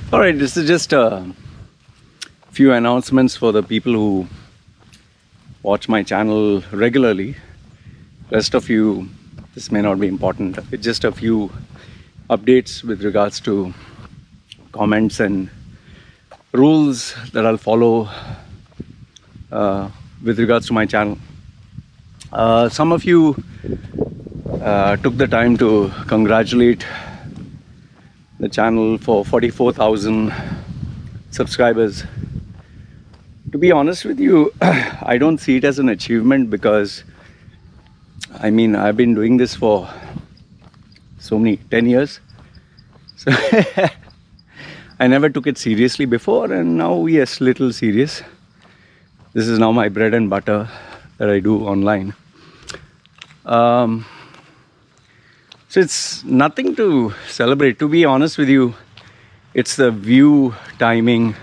All right, this is just a few announcements for the people who watch my channel regularly. Rest of you, this may not be important. It's just a few updates with regards to comments and rules that I'll follow with regards to my channel. Some of you took the time to congratulate the channel for 44,000 subscribers. To be honest with you, I don't see it as an achievement because I've been doing this for so many 10 years. So I never took it seriously before, and now yes, little serious. This is now my bread and butter that I do online. So it's nothing to celebrate. To be honest with you, it's the view timing,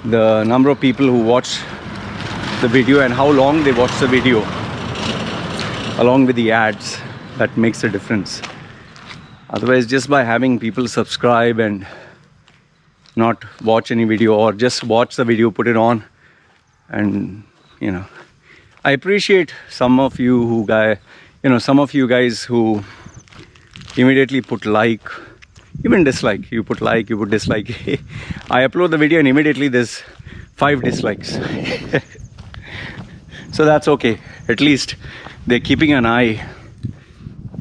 the number of people who watch the video and how long they watch the video, along with the ads, that makes a difference. Otherwise, just by having people subscribe and not watch any video, or just watch the video, put it on, and I appreciate some of you who guys who immediately put like, even dislike. You put like, you put dislike. I upload the video and immediately there's 5 dislikes. So that's okay. At least they're keeping an eye.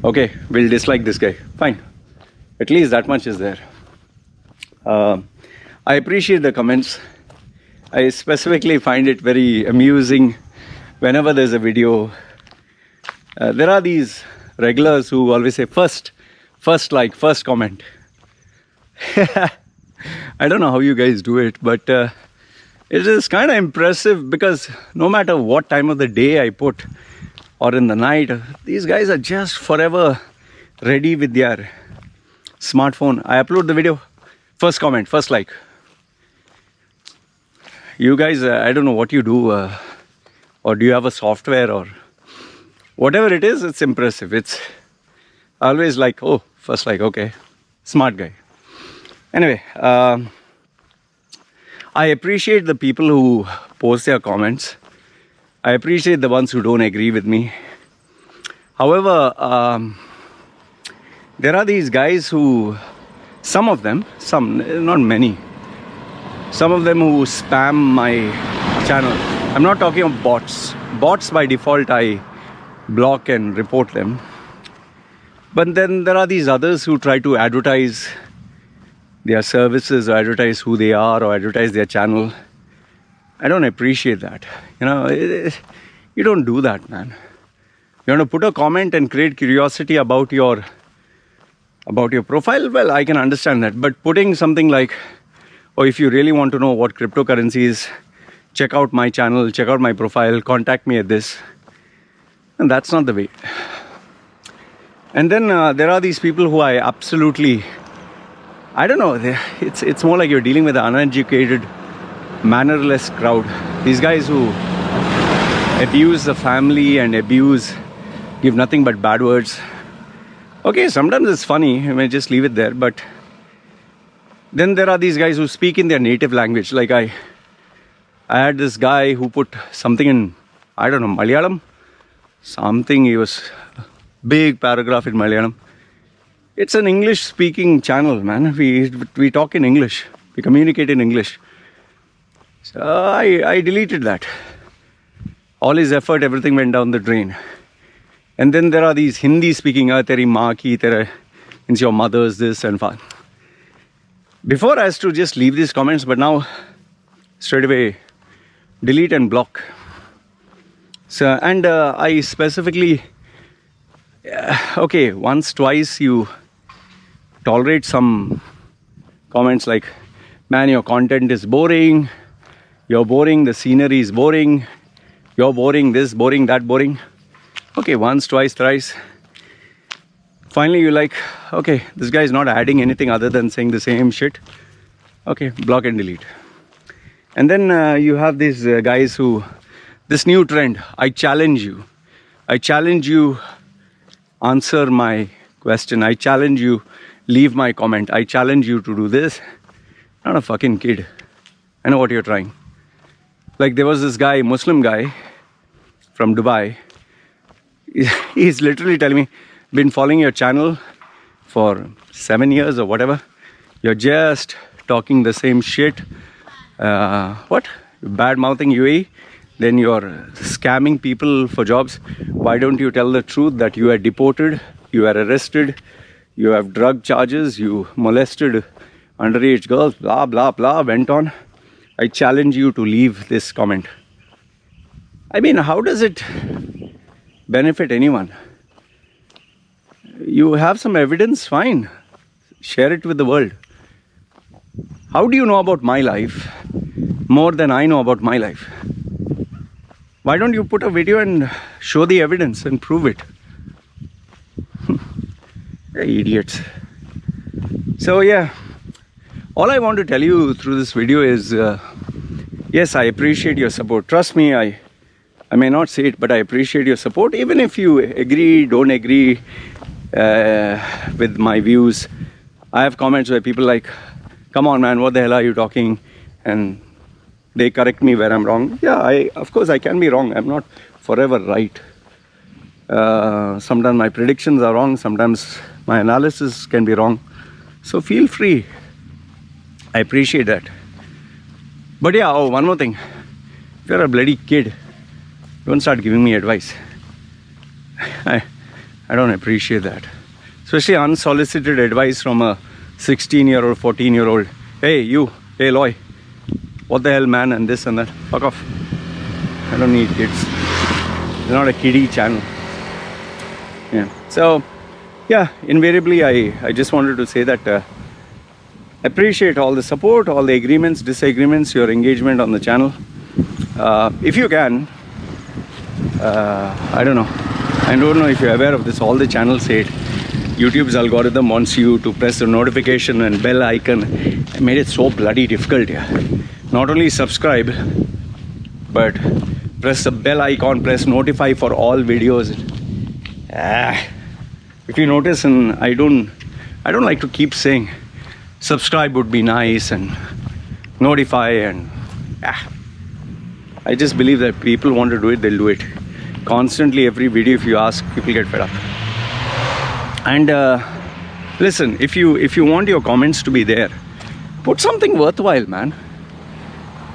Okay, we'll dislike this guy. Fine. At least that much is there. I appreciate the comments. I specifically find it very amusing whenever there's a video. There are these regulars who always say first like, first comment. I don't know how you guys do it, but it is kind of impressive because no matter what time of the day I put or in the night, these guys are just forever ready with their smartphone. I upload the video, first comment, first like. You guys, I don't know what you do, or do you have a software or whatever it is, it's impressive. It's always like, oh, first like, okay, smart guy. Anyway, I appreciate the people who post their comments. I appreciate the ones who don't agree with me. However, there are these guys who, some, not many, some of them who spam my channel. I'm not talking of bots. Bots by default I block and report them. But then there are these others who try to advertise their services, or advertise who they are, or advertise their channel. I don't appreciate that. You don't do that, man. You want to put a comment and create curiosity about your profile? Well, I can understand that. But putting something like, oh, if you really want to know what cryptocurrency is, check out my channel, check out my profile, contact me at this. And that's not the way. And then there are these people who I absolutely, I don't know, it's more like you're dealing with an uneducated, mannerless crowd. These guys who abuse the family and give nothing but bad words. Okay, sometimes it's funny, I may just leave it there, but then there are these guys who speak in their native language. Like I had this guy who put something in, I don't know, Malayalam. Something, he was big paragraph in Malayalam. It's an English speaking channel, man. We talk in English. We communicate in English. So I deleted that. All his effort, everything went down the drain. And then there are these Hindi speaking, teri maa ki, means your mother's this and far. Before I used to just leave these comments, but now straight away delete and block. So, and I specifically, okay, once, twice you tolerate some comments like, man, your content is boring, you're boring, the scenery is boring, you're boring, this boring, that boring. Okay, once, twice, thrice. Finally, you're like, okay, this guy is not adding anything other than saying the same shit. Okay, block and delete. And then you have these guys who, this new trend, I challenge you. I challenge you, answer my question. I challenge you, leave my comment. I challenge you to do this. Not a fucking kid. I know what you're trying. Like there was this guy, Muslim guy from Dubai. He's literally telling me, been following your channel for 7 years or whatever. You're just talking the same shit. What? Bad mouthing UAE. Then you're scamming people for jobs. Why don't you tell the truth that you are deported, you are arrested, you have drug charges, you molested underage girls, blah, blah, blah, went on. I challenge you to leave this comment. I mean, how does it benefit anyone? You have some evidence, fine. Share it with the world. How do you know about my life more than I know about my life? Why don't you put a video and show the evidence and prove it? Idiots. So yeah, all I want to tell you through this video is, yes, I appreciate your support. Trust me, I may not say it, but I appreciate your support. Even if you agree, don't agree with my views. I have comments where people like, come on man, what the hell are you talking? And they correct me where I'm wrong. Yeah, of course I can be wrong. I'm not forever right. Sometimes my predictions are wrong. Sometimes my analysis can be wrong. So feel free. I appreciate that. But yeah, oh, one more thing. If you're a bloody kid, don't start giving me advice. I don't appreciate that. Especially unsolicited advice from a 16-year-old, 14-year-old. Hey, you. Hey, Loy. What the hell, man, and this and that. Fuck off. I don't need kids. It's not a kiddie channel. Yeah. So, yeah, invariably, I just wanted to say that I appreciate all the support, all the agreements, disagreements, your engagement on the channel. If you can, I don't know if you're aware of this, all the channels say it. YouTube's algorithm wants you to press the notification and bell icon. I made it so bloody difficult here. Not only subscribe, but press the bell icon, press notify for all videos. If you notice, and I don't like to keep saying subscribe would be nice and notify, and I just believe that people want to do it, they'll do it. Constantly, every video, if you ask, people get fed up. And listen, if you want your comments to be there, put something worthwhile, man.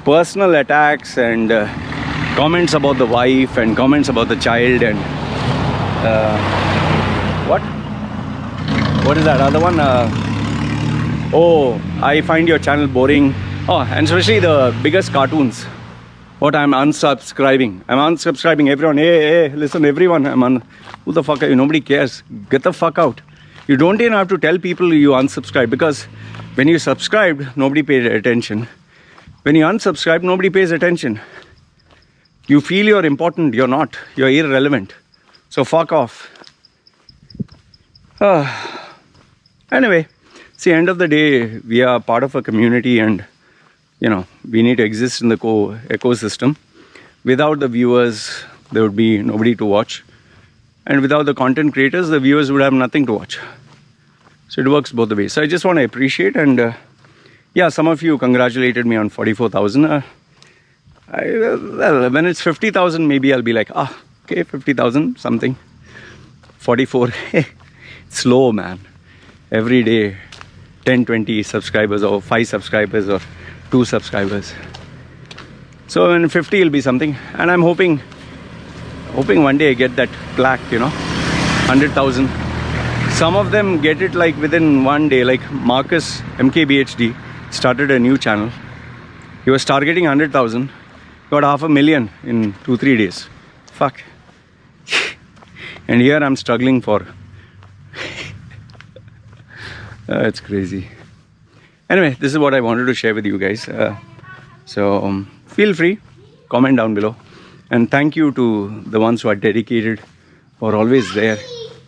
Personal attacks and comments about the wife and comments about the child and what is that other one? Oh, I find your channel boring. Oh, and especially the biggest cartoons. What, I'm unsubscribing. I'm unsubscribing everyone. Hey, listen, everyone. Who the fuck are you? Nobody cares. Get the fuck out. You don't even have to tell people you unsubscribe, because when you subscribed, nobody paid attention. When you unsubscribe, nobody pays attention. You feel you're important. You're not. You're irrelevant. So fuck off. Anyway, see, end of the day, we are part of a community, and we need to exist in the ecosystem. Without the viewers, there would be nobody to watch. And without the content creators, the viewers would have nothing to watch. So it works both the ways. So I just want to appreciate, and yeah, some of you congratulated me on 44,000. Well, when it's 50,000, maybe I'll be like, okay, 50,000 something. 44, slow, man. Every day, 10, 20 subscribers, or 5 subscribers, or 2 subscribers. So when 50 will be something, and I'm hoping one day I get that plaque, 100,000. Some of them get it like within one day, like Marcus MKBHD started a new channel. He was targeting 100,000, got 500,000 in 2-3 days. Fuck. And here I'm struggling for. It's crazy. Anyway, this is what I wanted to share with you guys. So feel free, comment down below. And thank you to the ones who are dedicated, who are always there.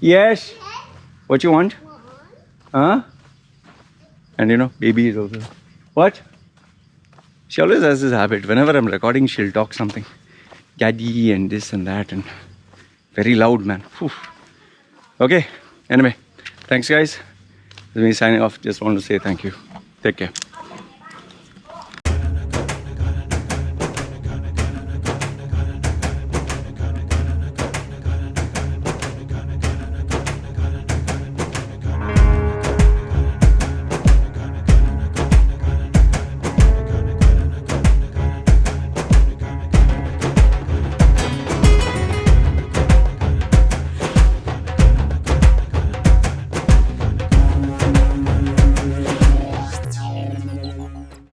Yes? What you want? Huh? And baby is also. What? She always has this habit. Whenever I'm recording, she'll talk something. Daddy and this and that, and very loud, man. Whew. Okay. Anyway, thanks guys. This is me signing off. Just want to say thank you. Take care.